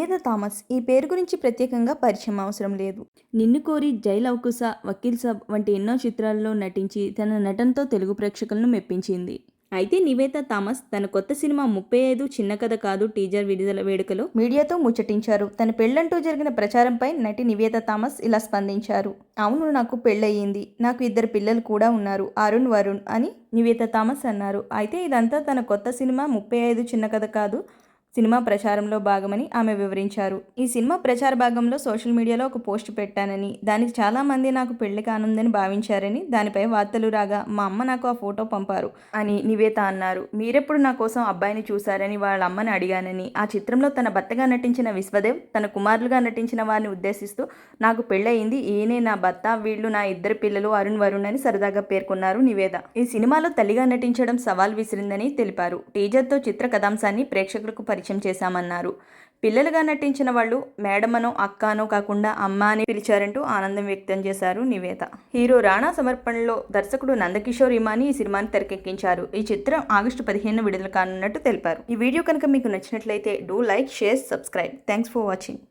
Niveda Thomas ఈ పేరు గురించి ప్రత్యేకంగా పరిచయం అవసరం లేదు. నిన్ను కోరి, జై లవకుశ, వకీల్ సాబ్ వంటి ఎన్నో చిత్రాల్లో నటించి తన నటనతో తెలుగు ప్రేక్షకులను మెప్పించింది. అయితే నివేద థామస్ తన కొత్త సినిమా 35 చిన్న కథ కాదు టీజర్ విడుదల వేడుకలో మీడియాతో ముచ్చటించారు. తన పెళ్లంటూ జరిగిన ప్రచారంపై నటి నివేద థామస్ ఇలా స్పందించారు. అవును, నాకు పెళ్ళయింది. నాకు 2 పిల్లలు కూడా ఉన్నారు, అరుణ్, వరుణ్ అని నివేద థామస్ అన్నారు. అయితే ఇదంతా తన కొత్త సినిమా 35 చిన్న కథ కాదు సినిమా ప్రచారంలో భాగమని ఆమె వివరించారు. ఈ సినిమా ప్రచార భాగంలో సోషల్ మీడియాలో ఒక పోస్ట్ పెట్టానని, దానికి చాలామంది నాకు పెళ్లి కానుందని భావించారని, దానిపై వార్తలు రాగా మా అమ్మ నాకు ఆ ఫోటో పంపారు అని నివేత అన్నారు. మీరెప్పుడు నా కోసం అబ్బాయిని చూశారని వాళ్ళ అమ్మని అడిగానని, ఆ చిత్రంలో తన భర్తగా నటించిన విశ్వదేవ్ తన కుమారులుగా నటించిన వారిని ఉద్దేశిస్తూ నాకు పెళ్ళయింది, ఈయనే నా భర్త, వీళ్ళు నా 2 పిల్లలు అరుణ్, వరుణ్ అని సరదాగా పేర్కొన్నారు నివేద. ఈ సినిమాలో తల్లిగా నటించడం సవాల్ విసిరిందని తెలిపారు. టీజర్తో చిత్ర కథాంశాన్ని ప్రేక్షకులకు పరిచయం చేశామన్నారు. పిల్లలుగా నటించిన వాళ్ళు మేడమనో అక్కానో కాకుండా అమ్మ అని పిలిచారంటూ ఆనందం వ్యక్తం చేశారు నివేద. హీరో రాణా సమర్పణలో దర్శకుడు నందకిషోర్ ఇమాని ఈ సినిమాని తెరకెక్కించారు. ఈ చిత్రం ఆగస్టు 15 విడుదల కానున్నట్టు తెలిపారు. ఈ వీడియో కనుక మీకు నచ్చినట్లయితే do like, share, subscribe. Thanks for watching.